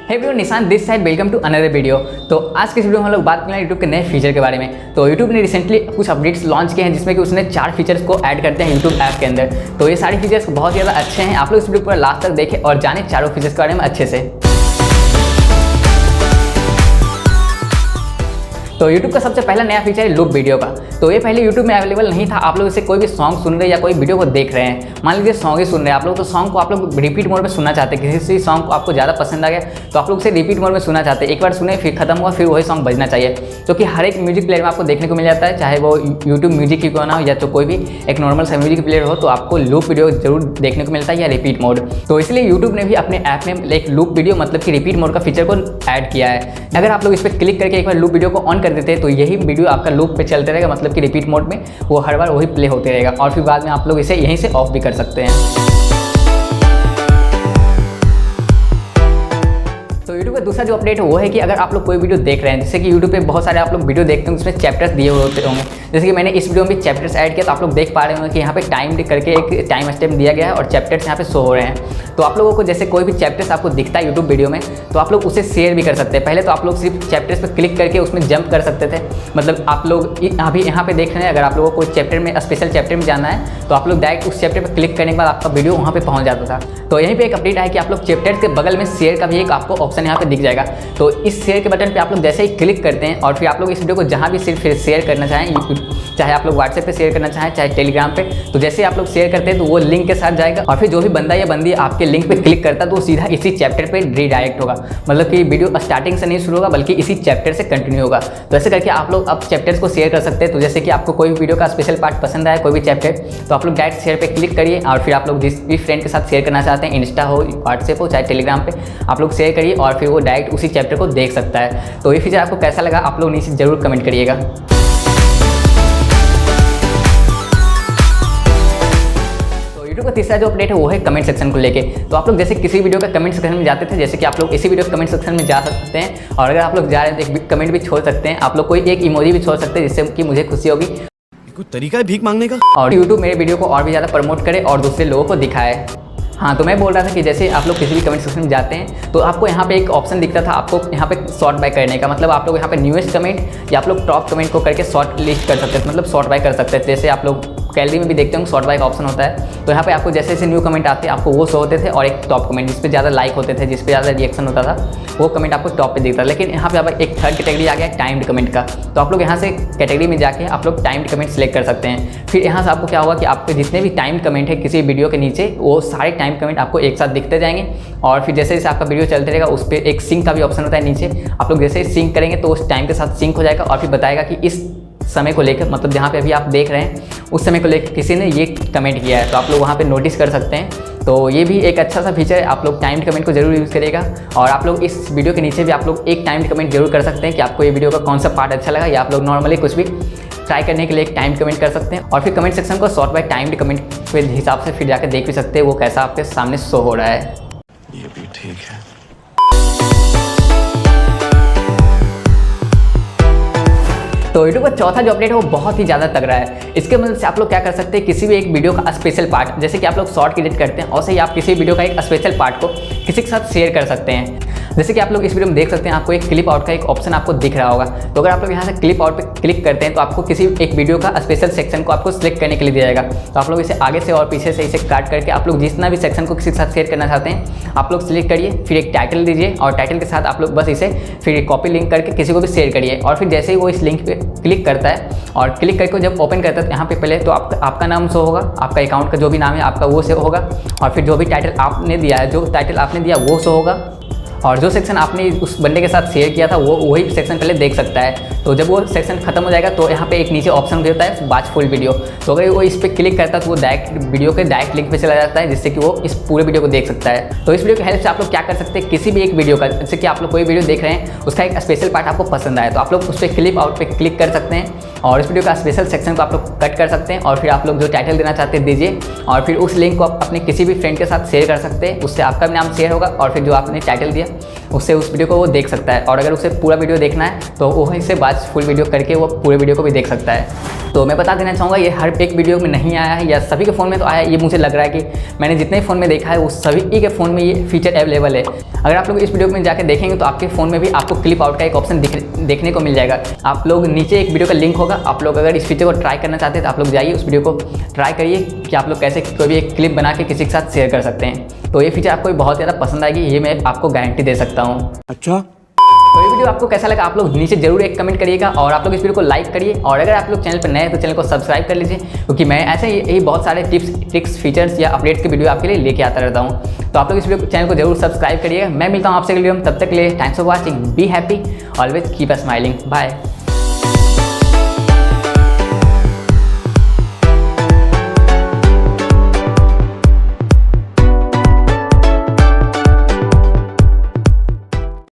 Hey everyone, Nishan this side, welcome to another video. तो आज के इस वीडियो में हम लोग बात करेंगे यूट्यूब के नए फीचर के बारे में। तो यूट्यूब ने रिसेंटली कुछ अपडेट्स लॉन्च किए हैं जिसमें कि उसने 4 फीचर्स को ऐड करते हैं यूट्यूब ऐप के अंदर। तो ये सारे फीचर्स बहुत ज़्यादा अच्छे हैं। आप लोग इस वीडियो पर लास्ट तक देखें और जाने चारों फीचर्स के बारे में अच्छे से। तो YouTube का सबसे पहला नया फीचर है लूप वीडियो का। तो ये पहले YouTube में अवेलेबल नहीं था। आप लोग इसे कोई भी सॉन्ग सुन रहे हैं या कोई वीडियो को देख रहे हैं, मान लीजिए सॉन्ग ही सुन रहे हैं आप लोग, तो सॉन्ग को आप लोग रिपीट मोड में सुनना चाहते हैं। किसी सॉन्ग को आपको ज़्यादा पसंद आ गया तो आप लोग इसे रिपीट मोड में सुनना चाहते हैं। एक बार सुने फिर खत्म हुआ, फिर वही सॉन्ग बजना चाहिए, जो कि हर एक म्यूजिक प्लेयर में आपको देखने को मिल जाता है, चाहे वो यूट्यूब म्यूजिक की क्यों ना हो या तो कोई भी एक नॉर्मल सा म्यूजिक प्लेयर हो, तो आपको लूप वीडियो जरूर देखने को मिलता है या रिपीट मोड। तो इसलिए यूट्यूब ने भी अपने ऐप में एक लूप वीडियो मतलब कि रिपीट मोड का फीचर को ऐड किया है। अगर आप लोग इस पर क्लिक करके एक बार लूप वीडियो को ऑन कर देते हैं तो यही वीडियो आपका लूप पे चलते रहेगा, मतलब कि रिपीट मोड में वो हर बार वही प्ले होते रहेगा और फिर बाद में आप लोग इसे यहीं से ऑफ भी कर सकते हैं। तो यूट्यूब का दूसरा जो अपडेट है वो है कि अगर आप लोग कोई वीडियो देख रहे हैं, जैसे कि यूट्यूब पे बहुत सारे आप लोग वीडियो देखते हैं उसमें चैप्टर्स दिए हुए होते होंगे, जैसे कि मैंने इस वीडियो में भी चैप्टर्स ऐड किया, तो आप लोग देख पा रहे होंगे कि यहाँ पे टाइम करके एक टाइम स्टेप दिया गया है और चैप्टर्स यहाँ पे शो हो रहे हैं। तो आप लोगों को जैसे कोई भी चैप्टर्स आपको दिखता है यूट्यूब वीडियो में, तो आप लोग उसे शेयर भी कर सकते हैं। पहले तो आप लोग सिर्फ चैप्टर्स पर क्लिक करके उसमें जंप कर सकते थे, मतलब आप लोग अभी यहाँ पे देख रहे हैं, अगर आप लोगों को कोई चैप्टर में स्पेशल चैप्टर में जाना है तो आप लोग डायरेक्ट उस चैप्टर पर क्लिक करने के बाद आपका वीडियो वहाँ पे पहुँच जाता था। तो यहीं पे एक अपडेट है कि आप लोग चैप्टर्स के बगल में शेयर का भी एक आपको ऑप्शन यहाँ पे दिख जाएगा। तो इस शेयर के बटन पे आप लोग जैसे ही क्लिक करते हैं और फिर आप लोग इस वीडियो को जहाँ भी सिर्फ शेयर करना चाहें, चाहे आप लोग व्हाट्सएप पे शेयर करना चाहें चाहे टेलीग्राम पे, तो जैसे आप लोग शेयर करते हैं तो वो लिंक के साथ जाएगा और फिर जो भी बंदा या बंदी आपके लिंक पे क्लिक करता है तो वो सीधा इसी चैप्टर पे रीडायरेक्ट होगा, मतलब कि वीडियो स्टार्टिंग से नहीं शुरू होगा बल्कि इसी चैप्टर से कंटिन्यू होगा। तो ऐसे करके आप लोग अब चैप्टर्स को शेयर कर सकते हैं। तो जैसे कि आपको कोई भी वीडियो का स्पेशल पार्ट पसंद आया, कोई भी चैप्टर, तो आप लोग डायरेक्ट शेयर पे क्लिक करिए और फिर आप लोग जिस भी फ्रेंड के साथ शेयर करना चाहते हैं, इंस्टा हो, व्हाट्सएप हो, चाहे टेलीग्राम पे, आप लोग शेयर करिए और फिर वो डायरेक्ट उसी चैप्टर को देख सकता है। तो ये फीचर आपको कैसा लगा आप लोग नीचे जरूर कमेंट करिएगा। यूट्यूब का तीसरा जो अपडेट है वो है कमेंट सेक्शन को लेके। तो आप लोग जैसे किसी वीडियो का कमेंट सेक्शन में जाते थे, जैसे कि आप लोग इसी वीडियो के कमेंट सेक्शन में जा सकते हैं और अगर आप लोग जा रहे हैं तो एक कमेंट भी छोड़ सकते हैं। आप लोग कोई एक इमोजी भी छोड़ सकते हैं जिससे कि मुझे खुशी होगी। कोई तरीका है भीख मांगने का, और यूट्यूब मेरे वीडियो को और भी ज़्यादा प्रमोट करे और दूसरे लोगों को दिखाए। हाँ, तो मैं बोल रहा था कि जैसे आप लोग किसी भी कमेंट सेक्शन में जाते हैं तो आपको यहाँ पे एक ऑप्शन दिखता था, आपको यहाँ पे सॉर्ट बाय करने का, मतलब आप लोग यहाँ पे न्यूएस्ट कमेंट या आप लोग टॉप कमेंट को करके शॉर्ट लिस्ट कर सकते थे, मतलब सॉर्ट बाय कर सकते थे। जैसे आप लोग गैलरी में भी देखते होंगे सॉर्ट बाय का ऑप्शन होता है, तो यहाँ पे आपको जैसे जैसे न्यू कमेंट आते हैं आपको वो शो होते थे और एक टॉप कमेंट जिस पे ज़्यादा लाइक होते थे, जिस पे ज़्यादा रिएक्शन होता था, वो कमेंट आपको टॉप पे दिखता था। लेकिन यहाँ पे अब एक थर्ड कैटेगरी आ गया टाइम्ड कमेंट का। तो आप लोग यहाँ से कैटेगरी में जाके आप लोग टाइम्ड कमेंट सेलेक्ट कर सकते हैं। फिर यहाँ से आपको क्या होगा कि आपके जितने भी टाइम्ड कमेंट है किसी वीडियो के नीचे, वो सारे टाइम्ड कमेंट आपको एक साथ दिखते जाएंगे और फिर जैसे जैसे आपका वीडियो चलते रहेगा उस पर एक सिंक का भी ऑप्शन होता है नीचे। आप लोग जैसे ही सिंक करेंगे तो उस टाइम के साथ सिंक हो जाएगा और फिर बताएगा कि इस समय को लेकर, मतलब जहाँ पे अभी आप देख रहे हैं उस समय को लेकर किसी ने ये कमेंट किया है, तो आप लोग वहाँ पे नोटिस कर सकते हैं। तो ये भी एक अच्छा सा फीचर है। आप लोग टाइम्ड कमेंट को जरूर यूज़ करिएगा और आप लोग इस वीडियो के नीचे भी आप लोग एक टाइम्ड कमेंट जरूर कर सकते हैं कि आपको ये वीडियो का कौन सा पार्ट अच्छा लगा, या आप लोग नॉर्मली कुछ भी ट्राई करने के लिए एक टाइम कमेंट कर सकते हैं और फिर कमेंट सेक्शन को सॉर्ट बाय टाइम्ड कमेंट के हिसाब से फिर जाकर देख भी सकते हैं वो कैसा आपके सामने शो हो रहा है। ये भी ठीक है। तो यूट्यूब का चौथा जो अपडेट है वो बहुत ही ज़्यादा तगड़ा है। इसके मदद से आप लोग क्या कर सकते हैं, किसी भी एक वीडियो का स्पेशल पार्ट, जैसे कि आप लोग शॉर्ट एडिट करते हैं और से ही आप किसी वीडियो का एक स्पेशल पार्ट को किसी के साथ शेयर कर सकते हैं। जैसे कि आप लोग इस वीडियो में देख सकते हैं आपको एक क्लिप आउट का एक ऑप्शन आपको दिख रहा होगा। तो अगर आप लोग यहाँ से क्लिप आउट पे क्लिक करते हैं तो आपको किसी एक वीडियो का स्पेशल सेक्शन को आपको सिलेक्ट करने के लिए दिया जाएगा। तो आप लोग इसे आगे से और पीछे से इसे काट करके आप लोग जितना भी सेक्शन को किसी के साथ शेयर करना चाहते हैं आप लोग सिलेक्ट करिए, फिर एक टाइटल दीजिए और टाइटल के साथ आप लोग बस इसे फिर कॉपी लिंक करके किसी को भी शेयर करिए और फिर जैसे ही वो इस लिंक पे क्लिक करता है और क्लिक करके जब ओपन करता है तो यहाँ पे पहले तो आपका नाम शो होगा, आपका अकाउंट का जो भी नाम है आपका वो शो होगा और फिर जो भी टाइटल आपने दिया है, जो टाइटल आपने दिया वो शो होगा और जो सेक्शन आपने उस बंदे के साथ शेयर किया था वो वही सेक्शन पहले देख सकता है। तो जब वो सेक्शन खत्म हो जाएगा तो यहाँ पे एक नीचे ऑप्शन भी होता है वॉच फुल वीडियो। तो अगर वो इस पर क्लिक करता है तो वो डायरेक्ट वीडियो के डायरेक्ट लिंक पे चला जाता है जिससे कि वो इस पूरे वीडियो को देख सकता है। तो इस वीडियो की हेल्प से आप लोग क्या कर सकते हैं, किसी भी एक वीडियो का, जैसे कि आप लोग कोई वीडियो देख रहे हैं उसका एक स्पेशल पार्ट आपको पसंद आया तो आप लोग उस पर क्लिप आउट पे क्लिक कर सकते हैं और इस वीडियो का स्पेशल सेक्शन को आप लोग कट कर सकते हैं और फिर आप लोग जो टाइटल देना चाहते हैं दीजिए और फिर उस लिंक को आप अपने किसी भी फ्रेंड के साथ शेयर कर सकते हैं। उससे आपका भी नाम शेयर होगा और फिर जो आपने टाइटल दिया उससे उस वीडियो को वो देख सकता है और अगर उसे पूरा वीडियो देखना है तो वो इससे वॉच फुल वीडियो करके वो पूरे वीडियो को भी देख सकता है। तो मैं बता देना चाहूँगा ये हर एक वीडियो में नहीं आया है या सभी के फ़ोन में तो आया है, ये मुझे लग रहा है कि मैंने जितने फ़ोन में देखा है वो सभी के फ़ोन में ये फीचर अवेलेबल है। अगर आप लोग इस वीडियो में जाकर देखेंगे तो आपके फ़ोन में भी आपको क्लिप आउट का एक ऑप्शन देखने को मिल जाएगा। आप लोग नीचे एक वीडियो का लिंक होगा, आप लोग अगर इस फीचर को ट्राई करना चाहते हैं तो आप लोग जाइए उस वीडियो को ट्राई करिए कि आप लोग कैसे कोई भी एक क्लिप बना के किसी के साथ शेयर कर सकते हैं। तो ये फीचर आपको बहुत ज़्यादा पसंद आएगी, ये मैं आपको गारंटी दे सकता हूँ। अच्छा, तो ये वीडियो आपको कैसा लगा आप लोग नीचे जरूर एक कमेंट करिएगा और आप लोग इस वीडियो को लाइक करिए और अगर आप लोग चैनल पर नए हैं तो चैनल को सब्सक्राइब कर लीजिए, क्योंकि मैं ऐसे ही बहुत सारे टिप्स ट्रिक्स फीचर्स या अपडेट्स के वीडियो आपके लिए लेके आता रहता हूँ। तो आप लोग इस वीडियो चैनल को जरूर सब्सक्राइब करिएगा। मैं मिलता हूँ आपसे अगली वीडियो में, तब तक के लिए thanks for watching, be happy, always keep a smiling, bye.